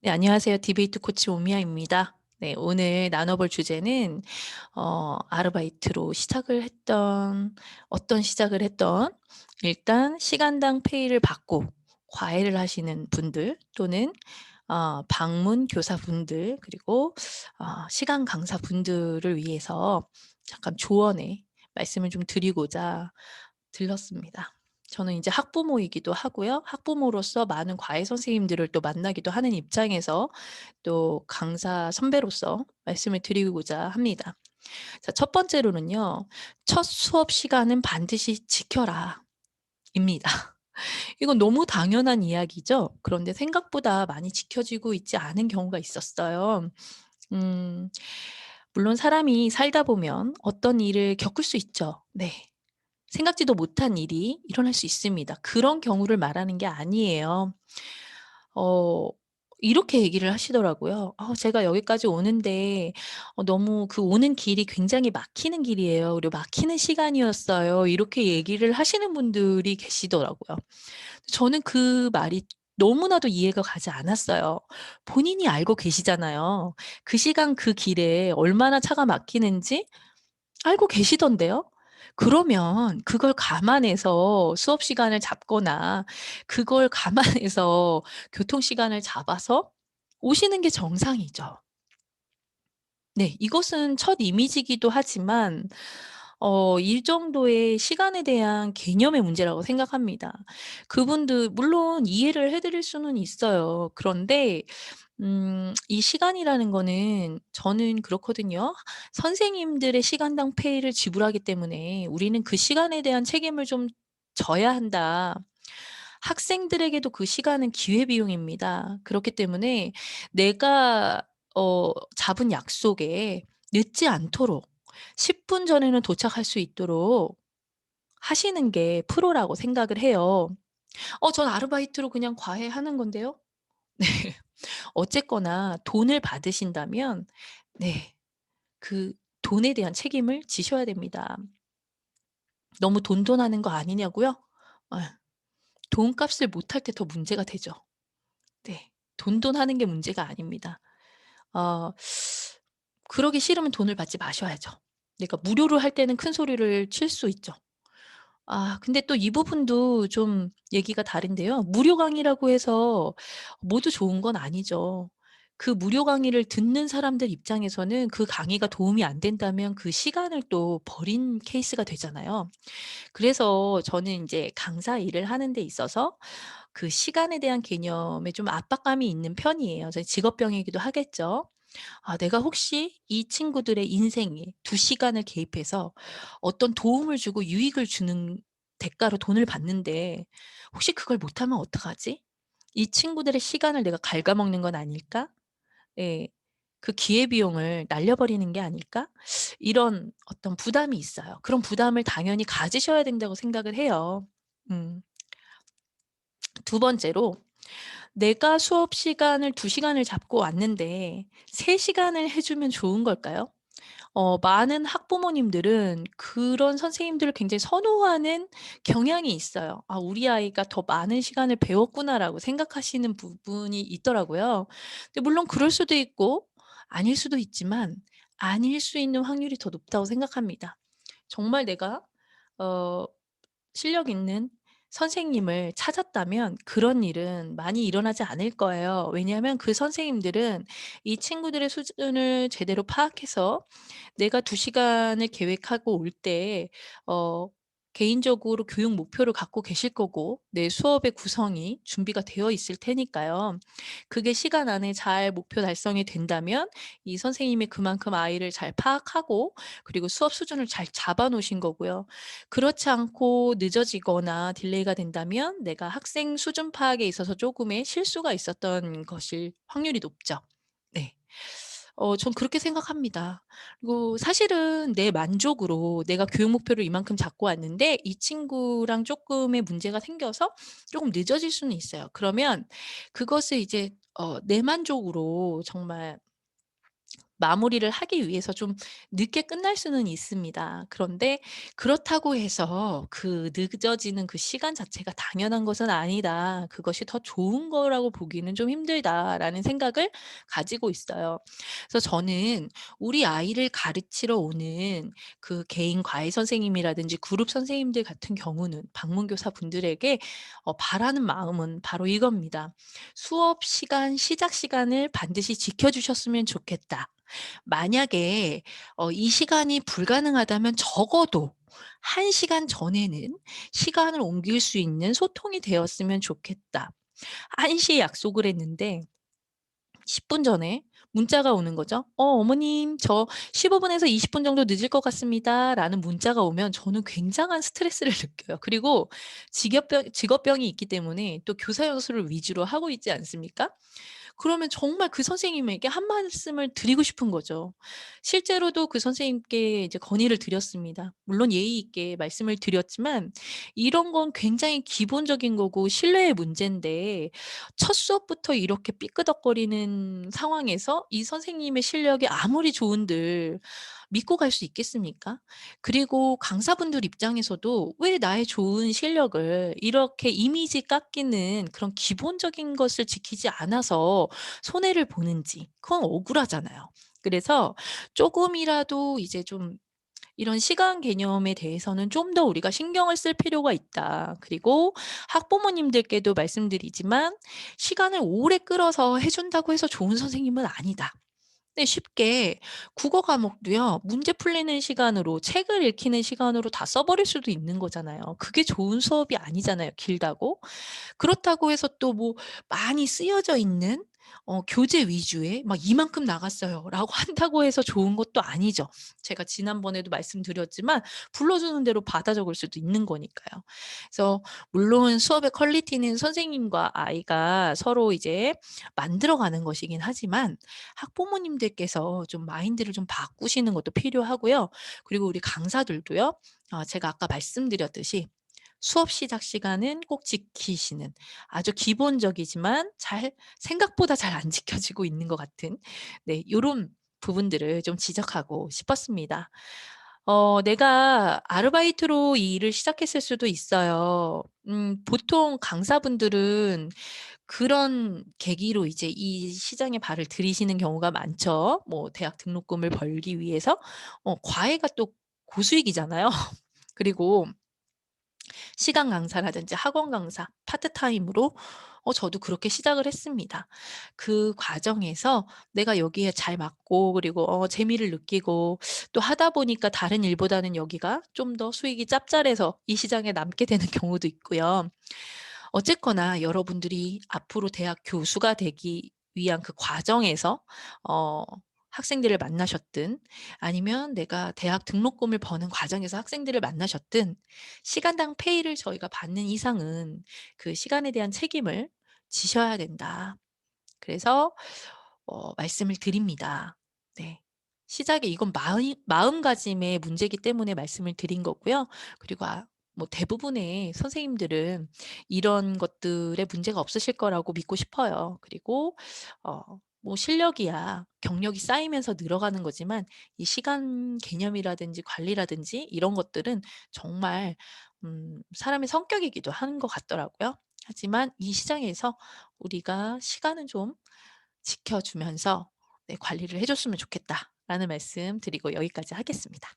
네, 안녕하세요. 디베이트 코치 오미야입니다. 네, 오늘 나눠볼 주제는 아르바이트로 어떤 시작을 했던 일단 시간당 페이를 받고 과외를 하시는 분들 또는 방문 교사분들 그리고 시간 강사분들을 위해서 잠깐 조언의 말씀을 좀 드리고자 들렀습니다. 저는 이제 학부모이기도 하고요. 학부모로서 많은 과외 선생님들을 또 만나기도 하는 입장에서 또 강사 선배로서 말씀을 드리고자 합니다. 자, 첫 번째로는요. "첫 수업 시간은 반드시 지켜라." 입니다. 이건 너무 당연한 이야기죠. 그런데 생각보다 많이 지켜지고 있지 않은 경우가 있었어요. 음 물론 사람이 살다 보면 어떤 일을 겪을 수 있죠. 네. 생각지도 못한 일이 일어날 수 있습니다. 그런 경우를 말하는 게 아니에요. 어 이렇게 얘기를 하시더라고요. 제가 여기까지 오는데 너무 그 오는 길이 굉장히 막히는 길이에요. 그리고 막히는 시간이었어요." 이렇게 얘기를 하시는 분들이 계시더라고요. 저는 그 말이 너무나도 이해가 가지 않았어요. 본인이 알고 계시잖아요. 그 시간 그 길에 얼마나 차가 막히는지 알고 계시던데요. 그러면 그걸 감안해서 수업 시간을 잡거나 그걸 감안해서 교통 시간을 잡아서 오시는 게 정상이죠. 네. 이것은 첫 이미지이기도 하지만 이 정도의 시간에 대한 개념의 문제라고 생각합니다. 그분들 물론 이해를 해 드릴 수는 있어요. 그런데 이 시간이라는 거는 저는 그렇거든요. 선생님들의 시간당 페이를 지불하기 때문에 '우리는 그 시간에 대한 책임을 좀 져야 한다.' 학생들에게도 그 시간은 기회비용입니다. 그렇기 때문에 내가 잡은 약속에 늦지 않도록 10분 전에는 도착할 수 있도록 하시는 게 프로라고 생각을 해요. 전 아르바이트로 그냥 과외하는 건데요." 네. 어쨌거나 돈을 받으신다면 네, 그 돈에 대한 책임을 지셔야 됩니다. 너무 돈돈하는 거 아니냐고요? 예. 돈값을 못할 때 더 문제가 되죠. 네. 돈돈하는 게 문제가 아닙니다. 어 그러기 싫으면 돈을 받지 마셔야죠. 그러니까 무료로 할 때는 큰 소리를 칠 수 있죠. 근데 또 이 부분도 좀 얘기가 다른데요. 무료 강의라고 해서 모두 좋은 건 아니죠. 그 무료 강의를 듣는 사람들 입장에서는 그 강의가 도움이 안 된다면 그 시간을 또 버린 케이스가 되잖아요. 그래서 저는 인제 강사 일을 하는 데 있어서 그 시간에 대한 개념에 좀 압박감이 있는 편이에요. 제 직업병이기도 하겠죠. 내가 혹시 이 친구들의 인생에 2 시간을 개입해서 어떤 도움을 주고 유익을 주는 대가로 돈을 받는데 혹시 그걸 못하면 어떡하지? 이 친구들의 시간을 내가 갉아먹는 건 아닐까? 예. 그 기회비용을 날려버리는 게 아닐까? 이런 어떤 부담이 있어요. 그런 부담을 당연히 가지셔야 된다고 생각을 해요. 음. 두 번째로 내가 수업 시간을 2 시간을 잡고 왔는데 3 시간을 해 주면 좋은 걸까요? 많은 학부모님들은 그런 선생님들을 굉장히 선호하는 경향이 있어요. '아 우리 아이가 더 많은 시간을 배웠구나.'라고 생각하시는 부분이 있더라고요. 근데 물론 그럴 수도 있고 아닐 수도 있지만 아닐 수 있는 확률이 더 높다고 생각합니다. 정말 내가 어 실력 있는 선생님을 찾았다면 그런 일은 많이 일어나지 않을 거예요. 왜냐하면 그 선생님들은 이 친구들의 수준을 제대로 파악해서 내가 2 시간을 계획하고 올 때 어 개인적으로 교육 목표를 갖고 계실 거고 내 수업의 구성이 준비가 되어 있을 테니까요. 그게 시간 안에 잘 목표 달성이 된다면 이 선생님이 그만큼 아이를 잘 파악하고 그리고 수업 수준을 잘 잡아 놓으신 거고요. 그렇지 않고 늦어지거나 딜레이가 된다면 내가 학생 수준 파악에 있어서 쪼금의 실수가 있었던 것일 확률이 높죠. 네. 전 그렇게 생각합니다. 그리고 사실은 내 만족으로 내가 교육 목표를 이만큼 잡고 왔는데 이 친구랑 쪼끔의 문제가 생겨서 쪼금 늦어질 수는 있어요. 그러면 그것을 이제 내 만족으로 정말 마무리를 하기 위해서 좀 늦게 끝날 수는 있습니다. 그런데 그렇다고 해서 그 늦어지는 그 시간 자체가 당연한 것은 아니다. 그것이 더 좋은 거라고 보기는 좀 힘들다라는 생각을 가지고 있어요. 그래서 저는 우리 아이를 가르치러 오는 그 개인 과외 선생님이라든지 그룹 선생님들 같은 경우는 방문교사 분들에게 바라는 마음은 바로 이겁니다. "수업 시간 시작 시간을 반드시 지켜 주셨으면 좋겠다." 만약에 이 시간이 불가능하다면 적어도 1 시간 전에는 시간을 옮길 수 있는 소통이 되었으면 좋겠다. 1 시에 약속을 했는데 10분 전에 문자가 오는 거죠. 어머님 저 15 분에서 20분 정도 늦을 것 같습니다."라는 문자가 오면 저는 굉장한 스트레스를 느껴요. 그리고 직업병이 있기 때문에 또 교사 연수를 위주로 하고 있지 않습니까? 그러면 정말 그 선생님에게 한 말씀을 드리고 싶은 거죠. 실제로도 그 선생님께 이제 건의를 드렸습니다. 물론 예의 있게 말씀을 드렸지만 이런 건 굉장히 기본적인 거고 신뢰의 문제인데 첫 수업부터 이렇게 삐끄덕거리는 상황에서 이 선생님의 실력이 아무리 좋은들 믿고 갈 수 있겠습니까? 그리고 강사분들 입장에서도 왜 나의 좋은 실력을 이렇게 이미지 깎이는 그런 기본적인 것을 지키지 않아서 손해를 보는지 그건 억울하잖아요. 그래서 쪼금이라도 이제 좀 이런 시간 개념에 대해서는 좀 더 우리가 신경을 쓸 필요가 있다. 그리고 학부모님들께도 말씀드리지만 시간을 오래 끌어서 해 준다고 해서 좋은 선생님은 아니다. 네 쉽게 국어 과목도요. 문제 풀리는 시간으로 책을 읽히는 시간으로 다 써 버릴 수도 있는 거잖아요. 그게 좋은 수업이 아니잖아요, 길다고. 그렇다고 해서 또 뭐 많이 쓰여져 있는 교재 위주의 막 "이만큼 나갔어요."라고 한다고 해서 좋은 것도 아니죠. 제가 지난번에도 말씀드렸지만 불러주는 대로 받아 적을 수도 있는 거니까요. 그래서 물론 수업의 퀄리티는 선생님과 아이가 서로 이제 만들어 가는 것이긴 하지만 학부모님들께서 좀 마인드를 좀 바꾸시는 것도 필요하고요. 그리고 우리 강사들도요. 제가 아까 말씀드렸듯이 수업 시작 시간은 꼭 지키시는 아주 기본적이지만 잘 생각보다 잘 안 지켜지고 있는 것 같은 네 요런 부분들을 좀 지적하고 싶었습니다. 내가 아르바이트로 이 일을 시작했을 수도 있어요. 보통 강사분들은 그런 계기로 이제 이 시장에 발을 들이시는 경우가 많죠. 뭐 대학 등록금을 벌기 위해서 과외가 또 고수익이잖아요. 그리고 시간 강사라든지 학원 강사 파트타임으로 저도 그렇게 시작을 했습니다. 그 과정에서 내가 여기에 잘 맞고 그리고 재미를 느끼고 또 하다 보니까 다른 일보다는 여기가 좀 더 수익이 짭짤해서 이 시장에 남게 되는 경우도 있고요. 어쨌거나 여러분들이 앞으로 대학 교수가 되기 위한 그 과정에서 어 학생들을 만나셨든 아니면 내가 대학 등록금을 버는 과정에서 학생들을 만나셨든 시간당 페이를 저희가 받는 이상은 그 시간에 대한 책임을 지셔야 된다. 그래서 말씀을 드립니다. 네. 시작에 이건 마음가짐의 문제이기 때문에 말씀을 드린 거고요. 그리고 뭐 대부분의 선생님들은 이런 것들에 문제가 없으실 거라고 믿고 싶어요. 그리고 뭐 실력이야 경력이 쌓이면서 늘어가는 거지만 이 시간 개념이라든지 관리라든지 이런 것들은 정말 사람의 성격이기도 한 것 같더라고요. 하지만 이 시장에서 우리가 시간은 좀 지켜주면서 네 관리를 해 줬으면 좋겠다라는 말씀 드리고 여기까지 하겠습니다.